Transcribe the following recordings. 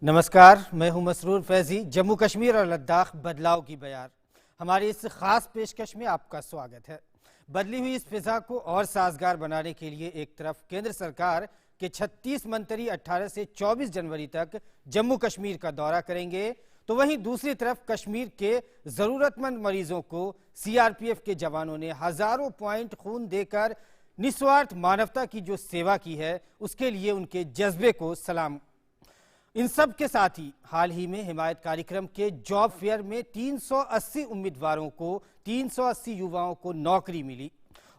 नमस्कार, मैं हूं मसरूर फैजी। जम्मू कश्मीर और लद्दाख बदलाव की बयार हमारी इस खास पेशकश में आपका स्वागत है। बदली हुई इस फिजा को और साजगार बनाने के लिए एक तरफ केंद्र सरकार के 36 मंत्री 18 से 24 जनवरी तक जम्मू कश्मीर का दौरा करेंगे, तो वहीं दूसरी तरफ कश्मीर के जरूरतमंद मरीजों को सीआरपीएफ के जवानों ने हजारों पॉइंट खून देकर निस्वार्थ मानवता की जो सेवा की है, उसके लिए उनके जज्बे को सलाम। इन सब के साथ ही हाल ही में हिमायत कार्यक्रम के जॉब फेयर में 380 उम्मीदवारों को 380 युवाओं को नौकरी मिली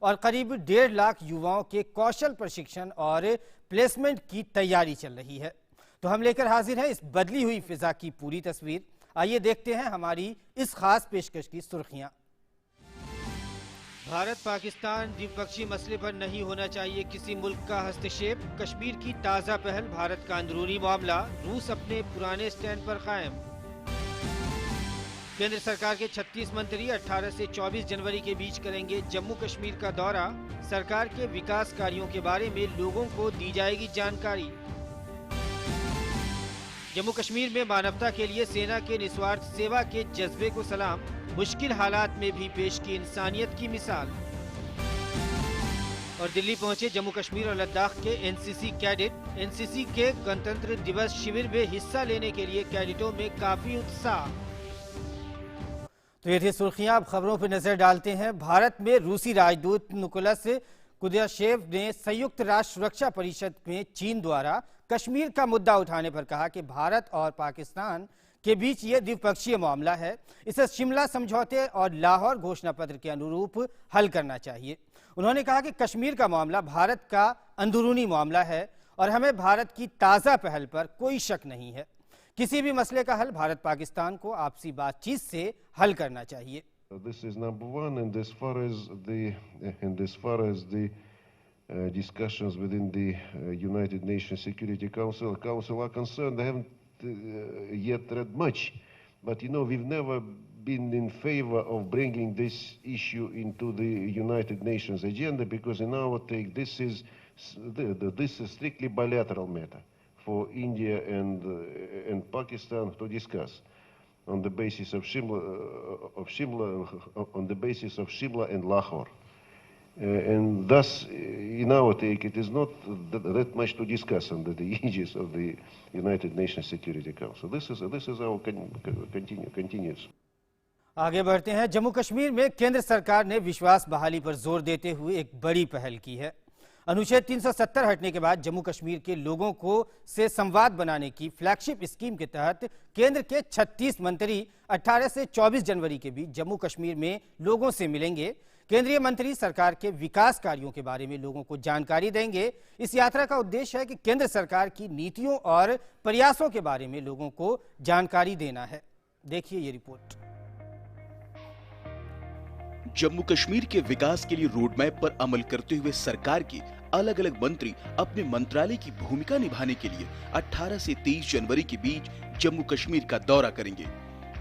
और करीब 1.5 लाख युवाओं के कौशल प्रशिक्षण और प्लेसमेंट की तैयारी चल रही है। तो हम लेकर हाजिर हैं इस बदली हुई फिजा की पूरी तस्वीर। आइए देखते हैं हमारी इस खास पेशकश की सुर्खियां। भारत पाकिस्तान द्विपक्षीय मसले पर नहीं होना चाहिए किसी मुल्क का हस्तक्षेप। कश्मीर की ताज़ा पहल भारत का अंदरूनी मामला, रूस अपने पुराने स्टैंड पर कायम। केंद्र सरकार के 36 मंत्री 18 से 24 जनवरी के बीच करेंगे जम्मू कश्मीर का दौरा। सरकार के विकास कार्यों के बारे में लोगों को दी जाएगी जानकारी। जम्मू कश्मीर में मानवता के लिए सेना के निस्वार्थ सेवा के जज्बे को सलाम। मुश्किल हालात में भी पेश की इंसानियत की मिसाल। और दिल्ली पहुंचे जम्मू कश्मीर और लद्दाख के एनसीसी कैडेट। एनसीसी के गणतंत्र दिवस शिविर में हिस्सा लेने के लिए कैडेटों में काफी उत्साह। तो ये थी सुर्खियां। अब खबरों पर नजर डालते हैं। भारत में रूसी राजदूत निकोलस कुदाशेव ने संयुक्त राष्ट्र सुरक्षा परिषद में चीन द्वारा कश्मीर का मुद्दा उठाने पर कहा कि भारत और पाकिस्तान के बीच ये द्विपक्षीय मामला है, इसे शिमला समझौते और लाहौर घोषणा पत्र के अनुरूप हल करना चाहिए। उन्होंने कहा कि कश्मीर का मामला भारत का अंदरूनी मामला है और हमें भारत की ताज़ा पहल पर कोई शक नहीं है। किसी भी मसले का हल भारत पाकिस्तान को आपसी बातचीत से हल करना चाहिए। This is number one, and as far as the discussions within the United Nations Security Council are concerned, I haven't yet read much, but we've never been in favor of bringing this issue into the United Nations agenda, because in our take this is strictly bilateral matter for India and Pakistan to discuss on the basis of Shimla and Lahore. And thus, in our take, it is not that much to discuss under the aegis of the United Nations Security Council. This is our continuous. आगे बढ़ते हैं। जम्मू कश्मीर में केंद्र सरकार ने विश्वास बहाली पर जोर देते हुए एक बड़ी पहल की है। अनुच्छेद 370 हटने के बाद जम्मू कश्मीर के लोगों को से संवाद बनाने की फ्लैगशिप स्कीम के तहत केंद्र के 36 मंत्री 18 से 24 जनवरी के बीच जम्मू कश्मीर में लोगों से मिलेंगे। केंद्रीय मंत्री सरकार के विकास कार्यों के बारे में लोगों को जानकारी देंगे। इस यात्रा का उद्देश्य है कि केंद्र सरकार की नीतियों और प्रयासों के बारे में लोगों को जानकारी देना है। देखिए ये रिपोर्ट। जम्मू कश्मीर के विकास के लिए रोडमैप पर अमल करते हुए सरकार के अलग अलग मंत्री अपने मंत्रालय की भूमिका निभाने के लिए 18 से 23 जनवरी के बीच जम्मू कश्मीर का दौरा करेंगे।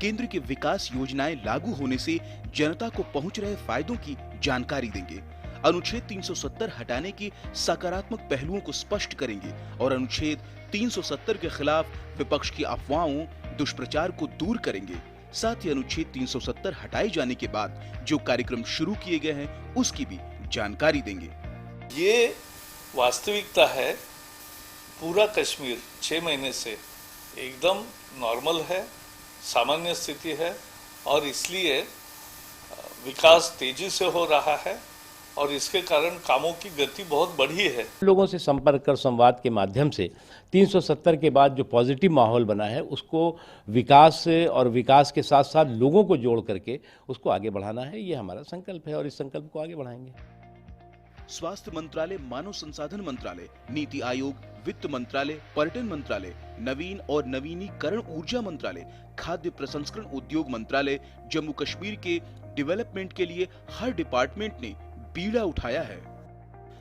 केंद्र के विकास योजनाएं लागू होने से जनता को पहुंच रहे फायदों की जानकारी देंगे। अनुच्छेद 370 हटाने के सकारात्मक पहलुओं को स्पष्ट करेंगे और अनुच्छेद 370 के खिलाफ विपक्ष की अफवाहों, दुष्प्रचार को दूर करेंगे। साथ ही अनुच्छेद 370 हटाए जाने के बाद जो कार्यक्रम शुरू किए गए हैं उसकी भी जानकारी देंगे। ये वास्तविकता है। पूरा कश्मीर 6 महीने से एकदम नॉर्मल है, सामान्य स्थिति है और इसलिए विकास तेजी से हो रहा है और इसके कारण कामों की गति बहुत बढ़ी है। लोगों से संपर्क कर संवाद के माध्यम से 370 के बाद जो पॉजिटिव माहौल बना है उसको विकास से और विकास के साथ साथ लोगों को जोड़ करके उसको आगे बढ़ाना है। ये हमारा संकल्प है और इस संकल्प को आगे बढ़ाएंगे। स्वास्थ्य मंत्रालय, मानव संसाधन मंत्रालय, नीति आयोग, वित्त मंत्रालय, पर्यटन मंत्रालय, नवीन और नवीनीकरण ऊर्जा मंत्रालय, खाद्य प्रसंस्करण उद्योग मंत्रालय, जम्मू कश्मीर के डेवलपमेंट के लिए हर डिपार्टमेंट ने बीड़ा उठाया है।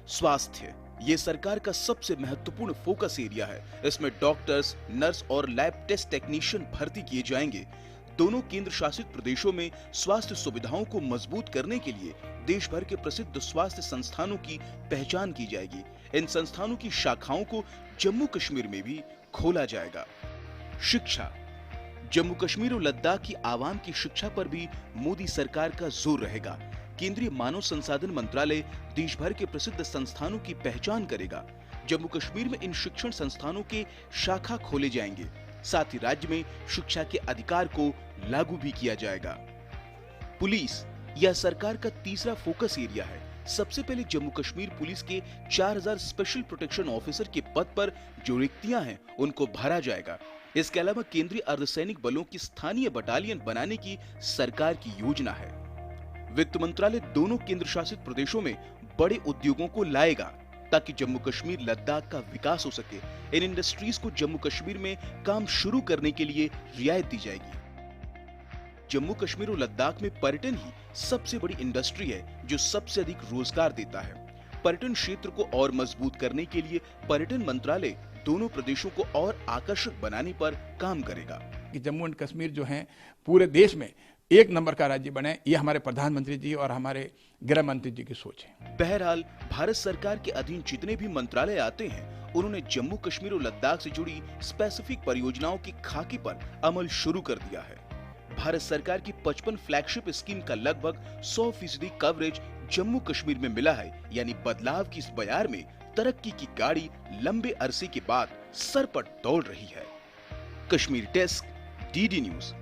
स्वास्थ्य ये सरकार का सबसे महत्वपूर्ण फोकस एरिया है। इसमें डॉक्टर्स, नर्स और लैब टेस्ट टेक्नीशियन भर्ती किए जाएंगे। दोनों केंद्र शासित प्रदेशों में स्वास्थ्य सुविधाओं को मजबूत करने के लिए देश भर के प्रसिद्ध स्वास्थ्य संस्थानों की पहचान की जाएगी। इन संस्थानों की शाखाओं को जम्मू कश्मीर में भी खोला जाएगा। शिक्षा। जम्मू कश्मीर और लद्दाख की आवाम की शिक्षा पर भी मोदी सरकार का जोर रहेगा। केंद्रीय मानव संसाधन मंत्रालय देश भर के प्रसिद्ध संस्थानों की पहचान करेगा। जम्मू कश्मीर में इन शिक्षण संस्थानों के शाखा खोले जाएंगे। साथ ही राज्य में शिक्षा के अधिकार को लागू भी किया जाएगा। पुलिस यह सरकार का तीसरा फोकस एरिया है। सबसे पहले जम्मू कश्मीर पुलिस के 4000 स्पेशल प्रोटेक्शन ऑफिसर के पद पर जो रिक्तियां हैं उनको भरा जाएगा। इसके अलावा केंद्रीय अर्धसैनिक बलों की स्थानीय बटालियन बनाने की सरकार की योजना है। वित्त मंत्रालय दोनों केंद्र शासित प्रदेशों में बड़े उद्योगों को लाएगा ताकि जम्मू कश्मीर लद्दाख का विकास हो सके। इन इंडस्ट्रीज को जम्मू कश्मीर में काम शुरू करने के लिए रियायत दी जाएगी। जम्मू कश्मीर और लद्दाख में पर्यटन ही सबसे बड़ी इंडस्ट्री है जो सबसे अधिक रोजगार देता है। पर्यटन क्षेत्र को और मजबूत करने के लिए पर्यटन मंत्रालय दोनों प्रदेशों को और आकर्षक बनाने पर काम करेगा। कि जम्मू एंड कश्मीर जो है पूरे देश में एक नंबर का राज्य बने, ये हमारे प्रधानमंत्री जी और हमारे गृह मंत्री जी की सोच है। बहरहाल भारत सरकार के अधीन जितने भी मंत्रालय आते हैं उन्होंने जम्मू कश्मीर और लद्दाख से जुड़ी स्पेसिफिक परियोजनाओं की खाकी पर अमल शुरू कर दिया है। भारत सरकार की 55 फ्लैगशिप स्कीम का लगभग 100% कवरेज जम्मू कश्मीर में मिला है। यानी बदलाव की इस बयार में तरक्की की गाड़ी लंबे अरसे के बाद सर पर दौड़ रही है। Kashmir desk, DD news.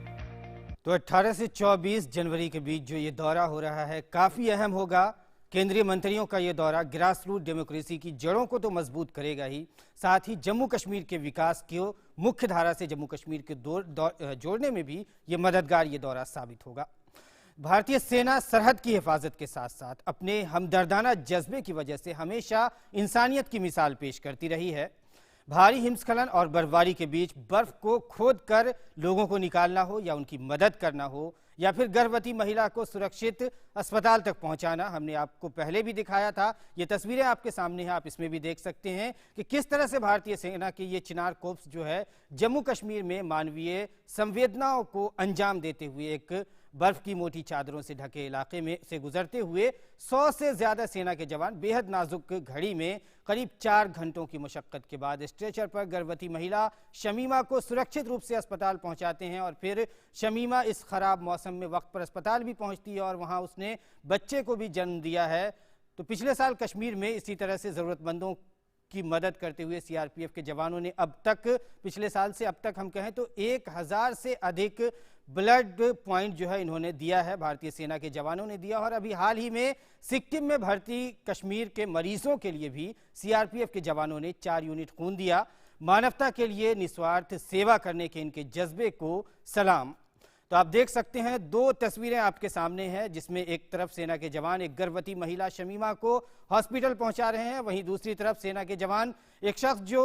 तो 18 से 24 जनवरी के बीच जो ये दौरा हो रहा है काफी अहम होगा। केंद्रीय मंत्रियों का ये दौरा ग्रास रूट डेमोक्रेसी की जड़ों को तो मजबूत करेगा ही, साथ ही जम्मू कश्मीर के विकास को मुख्य धारा से जम्मू कश्मीर के जोड़ने में भी ये मददगार ये दौरा साबित होगा। भारतीय सेना सरहद की हिफाजत के साथ साथ अपने हमदर्दाना जज्बे की वजह से हमेशा इंसानियत की मिसाल पेश करती रही है। भारी हिमस्खलन और बर्फबारी के बीच बर्फ को खोद कर लोगों को निकालना हो या उनकी मदद करना हो या फिर गर्भवती महिला को सुरक्षित अस्पताल तक पहुंचाना, हमने आपको पहले भी दिखाया था। ये तस्वीरें आपके सामने हैं, आप इसमें भी देख सकते हैं कि किस तरह से भारतीय सेना के ये चिनार कोर्प्स जो है जम्मू कश्मीर में मानवीय संवेदनाओं को अंजाम देते हुए एक बर्फ की मोटी चादरों से ढके इलाके में से गुजरते हुए 100 से ज्यादा सेना के जवान बेहद नाजुक घड़ी में करीब 4 घंटों की मशक्कत के बाद स्ट्रेचर पर गर्भवती महिला शमीमा को सुरक्षित रूप से अस्पताल पहुंचाते हैं और फिर शमीमा इस खराब मौसम में वक्त पर अस्पताल भी पहुंचती है और वहां उसने बच्चे को भी जन्म दिया है। तो पिछले साल कश्मीर में इसी तरह से जरूरतमंदों की मदद करते हुए सीआरपीएफ के जवानों ने अब तक पिछले साल से अब तक हम कहें तो 1000 से अधिक ब्लड पॉइंट जो है इन्होंने दिया है, भारतीय सेना के जवानों ने दिया। और अभी हाल ही में सिक्किम में भर्ती कश्मीर के मरीजों के लिए भी सीआरपीएफ के जवानों ने 4 यूनिट खून दिया। मानवता के लिए निस्वार्थ सेवा करने के इनके जज्बे को सलाम। तो आप देख सकते हैं 2 तस्वीरें आपके सामने हैं जिसमें एक तरफ सेना के जवान एक गर्भवती महिला शमीमा को हॉस्पिटल पहुंचा रहे हैं, वहीं दूसरी तरफ सेना के जवान एक शख्स जो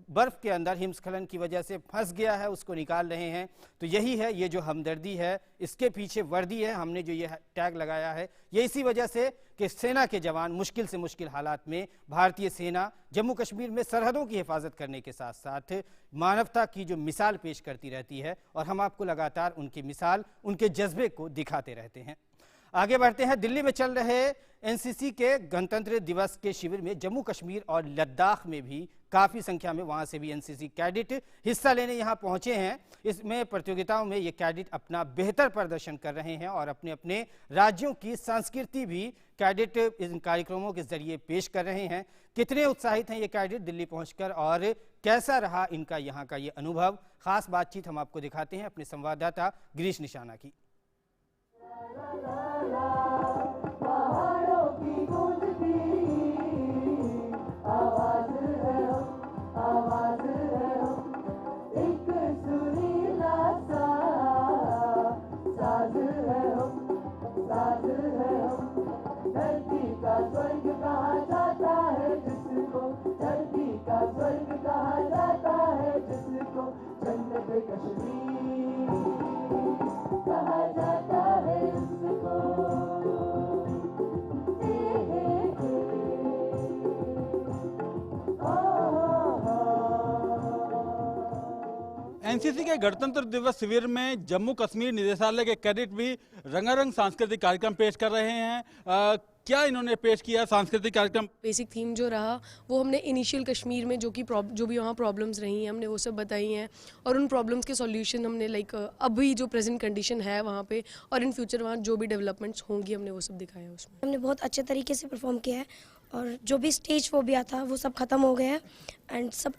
बर्फ के अंदर हिमस्खलन की वजह से फंस गया है उसको निकाल रहे हैं। तो यही है, ये जो हमदर्दी है इसके पीछे वर्दी है, हमने जो ये टैग लगाया है ये इसी वजह से कि सेना के जवान मुश्किल से मुश्किल हालात में भारतीय सेना जम्मू कश्मीर में सरहदों की हिफाजत करने के साथ साथ मानवता की जो मिसाल पेश करती रहती है और हम आपको लगातार उनकी मिसाल, उनके जज्बे को दिखाते रहते हैं। आगे बढ़ते हैं। दिल्ली में चल रहे एनसीसी के गणतंत्र दिवस के शिविर में जम्मू कश्मीर और लद्दाख में भी काफ़ी संख्या में वहां से भी एनसीसी कैडेट हिस्सा लेने यहां पहुंचे हैं। इसमें प्रतियोगिताओं में ये कैडेट अपना बेहतर प्रदर्शन कर रहे हैं और अपने अपने राज्यों की संस्कृति भी कैडेट इन कार्यक्रमों के जरिए पेश कर रहे हैं। कितने उत्साहित हैं ये कैडेट दिल्ली पहुंचकर और कैसा रहा इनका यहाँ का ये अनुभव, खास बातचीत हम आपको दिखाते हैं अपने संवाददाता गिरीश निशाना की। एनसीसी के गणतंत्र दिवस शिविर में जम्मू कश्मीर निदेशालय के कैडेट भी रंगारंग सांस्कृतिक कार्यक्रम पेश कर रहे हैं। क्या इन्होंने पेश किया सांस्कृतिक कार्यक्रम? बेसिक थीम जो रहा वो हमने इनिशियल कश्मीर में जो भी वहाँ प्रॉब्लम्स रही हैं हमने वो सब बताई हैं, और उन प्रॉब्लम्स के सॉल्यूशन हमने अभी जो प्रेजेंट कंडीशन है वहाँ पे और इन फ्यूचर वहाँ जो भी डेवलपमेंट्स होंगी हमने वो सब दिखाया है उसमें। हमने बहुत अच्छे तरीके से परफॉर्म किया है और जो भी स्टेज फोबिया था वो सब खत्म हो गया है एंड सब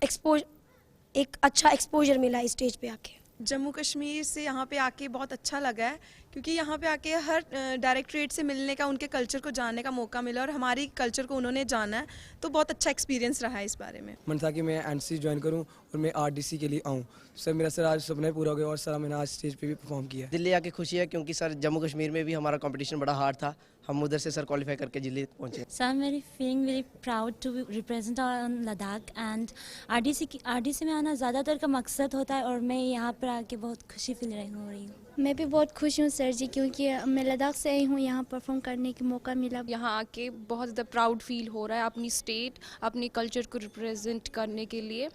एक अच्छा एक्सपोजर मिला इस स्टेज पे आके। जम्मू कश्मीर से यहाँ पे आके बहुत अच्छा लगा है, क्योंकि यहाँ पे आके हर डायरेक्टरेट से मिलने का, उनके कल्चर को जानने का मौका मिला और हमारी कल्चर को उन्होंने जाना है, तो बहुत अच्छा एक्सपीरियंस रहा है इस बारे में। मन था कि मैं एनसी ज्वाइन करूँ और मैं आरडीसी के लिए आऊँ। सर मेरा सर आज सपना पूरा हो गया और सर मैंने आज स्टेज पे भी परफॉर्म किया। दिल्ली आके खुशी है क्योंकि सर जम्मू कश्मीर में भी हमारा कंपटीशन बड़ा हार्ड था, हम उधर से सर क्वालिफाई करके दिल्ली पहुँचे। Sir I am very feeling very proud to represent on Ladakh and RDC में आना ज़्यादातर का मकसद होता है और मैं यहाँ पर आके बहुत खुशी फील हो रही हूँ। मैं भी बहुत खुश हूँ सर जी, क्योंकि मैं लद्दाख से आई हूँ, यहाँ परफॉर्म करने का मौका मिला। यहाँ आके बहुत ज़्यादा प्राउड फील हो रहा है अपनी स्टेट, अपने कल्चर को रिप्रेजेंट करने के लिए।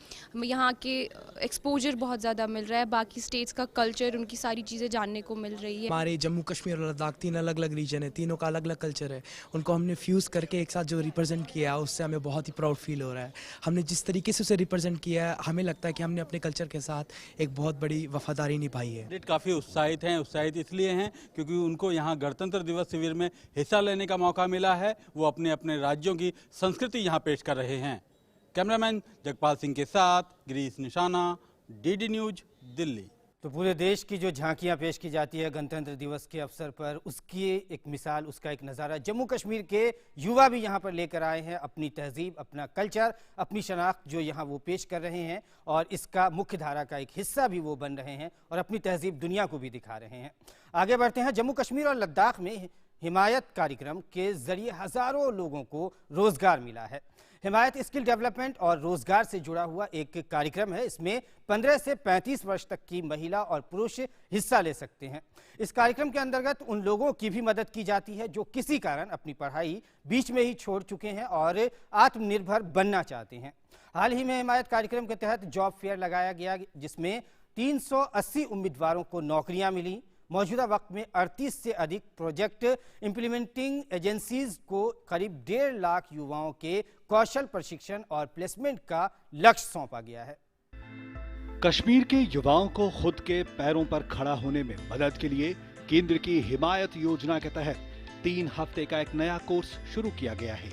यहाँ के एक्सपोजर बहुत ज़्यादा मिल रहा है, बाकी स्टेट्स का कल्चर, उनकी सारी चीज़ें जानने को मिल रही है। हमारे जम्मू कश्मीर और लद्दाख 3 अलग अलग रीजन है, तीनों का अलग अलग कल्चर है, उनको हमने फ्यूज़ करके एक साथ जो रिप्रेजेंट किया उससे हमें बहुत ही प्राउड फील हो रहा है। हमने जिस तरीके से उसे रिप्रेजेंट किया है हमें लगता है कि हमने अपने कल्चर के साथ एक बहुत बड़ी वफादारी निभाई है। काफ़ी उत्साहित हैं, उत्साहित इसलिए हैं क्योंकि उनको यहाँ गणतंत्र दिवस शिविर में हिस्सा लेने का मौका मिला है। वो अपने अपने राज्यों की संस्कृति यहाँ पेश कर रहे हैं। कैमरामैन जगपाल सिंह के साथ गिरीश निशाना, डीडी न्यूज, दिल्ली। तो पूरे देश की जो झांकियां पेश की जाती है गणतंत्र दिवस के अवसर पर, उसकी एक मिसाल, उसका एक नज़ारा जम्मू कश्मीर के युवा भी यहाँ पर लेकर आए हैं। अपनी तहजीब, अपना कल्चर, अपनी शनाख्त जो यहाँ वो पेश कर रहे हैं और इसका मुख्य धारा का एक हिस्सा भी वो बन रहे हैं और अपनी तहजीब दुनिया को भी दिखा रहे हैं। आगे बढ़ते हैं। जम्मू कश्मीर और लद्दाख में हिमायत कार्यक्रम के जरिए हज़ारों लोगों को रोज़गार मिला है। हिमायत स्किल डेवलपमेंट और रोजगार से जुड़ा हुआ एक कार्यक्रम है। इसमें 15 से 35 वर्ष तक की महिला और पुरुष हिस्सा ले सकते हैं। इस कार्यक्रम के अंतर्गत उन लोगों की भी मदद की जाती है जो किसी कारण अपनी पढ़ाई बीच में ही छोड़ चुके हैं और आत्मनिर्भर बनना चाहते हैं। हाल ही में हिमायत कार्यक्रम के तहत जॉब फेयर लगाया गया जिसमें 380 उम्मीदवारों को नौकरियां मिली। मौजूदा वक्त में 38 से अधिक प्रोजेक्ट इंप्लीमेंटिंग एजेंसीज को करीब 1.5 लाख युवाओं के कौशल प्रशिक्षण और प्लेसमेंट का लक्ष्य सौंपा गया है। कश्मीर के युवाओं को खुद के पैरों पर खड़ा होने में मदद के लिए केंद्र की हिमायत योजना के तहत 3 हफ्ते का एक नया कोर्स शुरू किया गया है,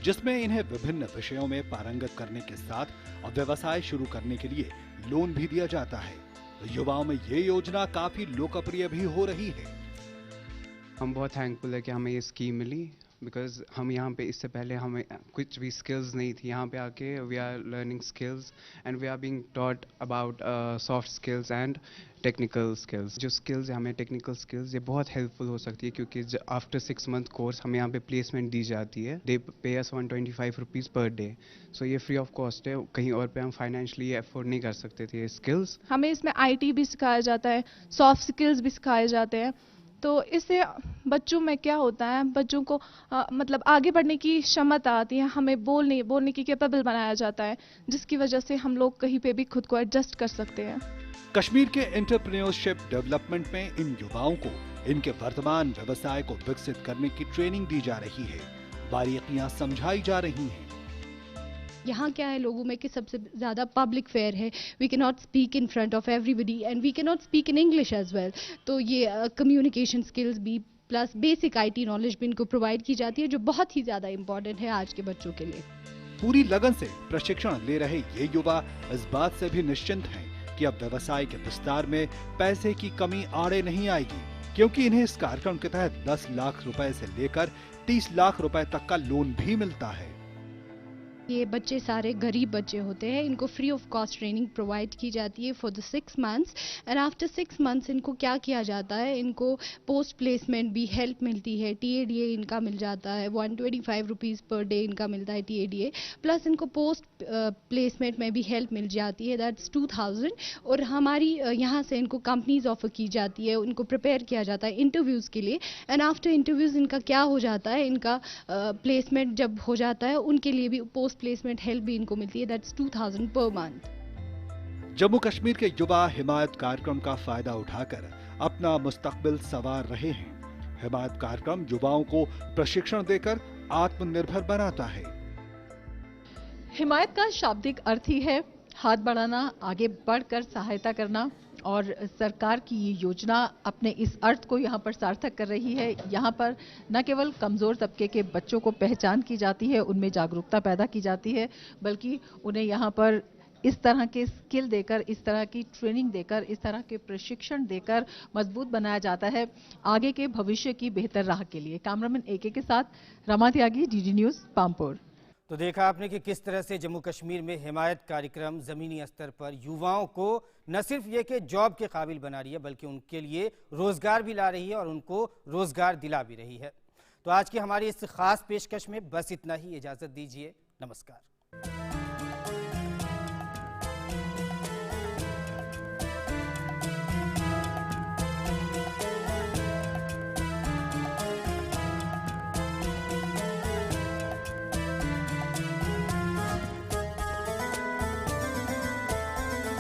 जिसमें इन्हें विभिन्न विषयों में पारंगत करने के साथ व्यवसाय शुरू करने के लिए लोन भी दिया जाता है। युवाओं में ये योजना काफी लोकप्रिय भी हो रही है। हम बहुत थैंकफुल है कि हमें ये स्कीम मिली, बिकॉज हम यहाँ पे इससे पहले हमें कुछ भी स्किल्स नहीं थी। यहाँ पे आके we are learning skills and we are being taught about soft skills and technical skills. जो स्किल्स हमें टेक्निकल स्किल्स ये बहुत हेल्पफुल हो सकती है, क्योंकि आफ्टर 6 मंथ कोर्स हमें यहाँ पे प्लेसमेंट दी जाती है। दे पे अस 125 रुपीज़ पर डे, सो ये फ्री ऑफ कॉस्ट है। कहीं और पे हम फाइनेंशियली अफोर्ड नहीं कर सकते थे ये स्किल्स। हमें इसमें IT भी सिखाया जाता है, सॉफ्ट स्किल्स भी सिखाए जाते हैं, तो इससे बच्चों में क्या होता है, बच्चों को मतलब आगे बढ़ने की क्षमता आती है। हमें बोलने की कैपेबल बनाया जाता है, जिसकी वजह से हम लोग कहीं पे भी खुद को एडजस्ट कर सकते हैं। कश्मीर के एंटरप्रेन्योरशिप डेवलपमेंट में इन युवाओं को इनके वर्तमान व्यवसाय को विकसित करने की ट्रेनिंग दी जा रही है, बारीकियां समझाई जा रही हैं। यहाँ क्या है लोगों में कि सबसे ज़्यादा पब्लिक फेयर है, we can not speak in front of everybody and we can not speak in English as well. तो ये कम्युनिकेशन स्किल्स भी प्लस बेसिक IT नॉलेज भी इनको प्रोवाइड की जाती है, जो बहुत ही ज़्यादा इम्पॉर्टेंट है आज के बच्चों के लिए। पूरी लगन से प्रशिक्षण ले रहे ये युवा इस बात से भी निश्चिंत हैं कि अब व्यवसाय के विस्तार में पैसे की कमी आड़े नहीं आएगी, क्योंकि इन्हें इस कार्यक्रम के तहत 10 लाख रुपए से लेकर 30 लाख रुपए तक का लोन भी मिलता है। ये बच्चे सारे गरीब बच्चे होते हैं, इनको free of cost training provide की जाती है for the 6 months and after 6 months इनको क्या किया जाता है, इनको पोस्ट प्लेसमेंट भी हेल्प मिलती है। TADA इनका मिल जाता है, 125 रुपीज़ पर डे इनका मिलता है TADA, प्लस इनको पोस्ट प्लेसमेंट में भी हेल्प मिल जाती है, दैट्स 2000। और हमारी यहाँ से इनको कंपनीज ऑफर की जाती है, उनको प्रिपेयर किया जाता है इंटरव्यूज़ के लिए एंड आफ्टर इंटरव्यूज़ इनका क्या हो जाता है, इनका प्लेसमेंट जब हो जाता है उनके लिए भी पोस्ट प्लेसमेंट हेल्प भी इनको मिलती है, that's 2000 per month. Jammu Kashmir के युवा हिमायत कार्यक्रम का फायदा उठाकर अपना मुस्तकबिल संवार रहे हैं। हिमायत कार्यक्रम युवाओं को प्रशिक्षण देकर आत्मनिर्भर बनाता है। हिमायत का शाब्दिक अर्थ ही है हाथ बढ़ाना, आगे बढ़कर सहायता करना, और सरकार की ये योजना अपने इस अर्थ को यहाँ पर सार्थक कर रही है। यहाँ पर न केवल कमज़ोर तबके के बच्चों को पहचान की जाती है, उनमें जागरूकता पैदा की जाती है, बल्कि उन्हें यहाँ पर इस तरह के स्किल देकर, इस तरह की ट्रेनिंग देकर, इस तरह के प्रशिक्षण देकर मजबूत बनाया जाता है आगे के भविष्य की बेहतर राह के लिए। कैमरामैन AK के साथ रमा त्यागी, DD न्यूज़, पामपुर। तो देखा आपने कि किस तरह से जम्मू कश्मीर में हिमायत कार्यक्रम ज़मीनी स्तर पर युवाओं को न सिर्फ ये कि जॉब के काबिल बना रही है, बल्कि उनके लिए रोज़गार भी ला रही है और उनको रोज़गार दिला भी रही है। तो आज की हमारी इस खास पेशकश में बस इतना ही। इजाज़त दीजिए, नमस्कार।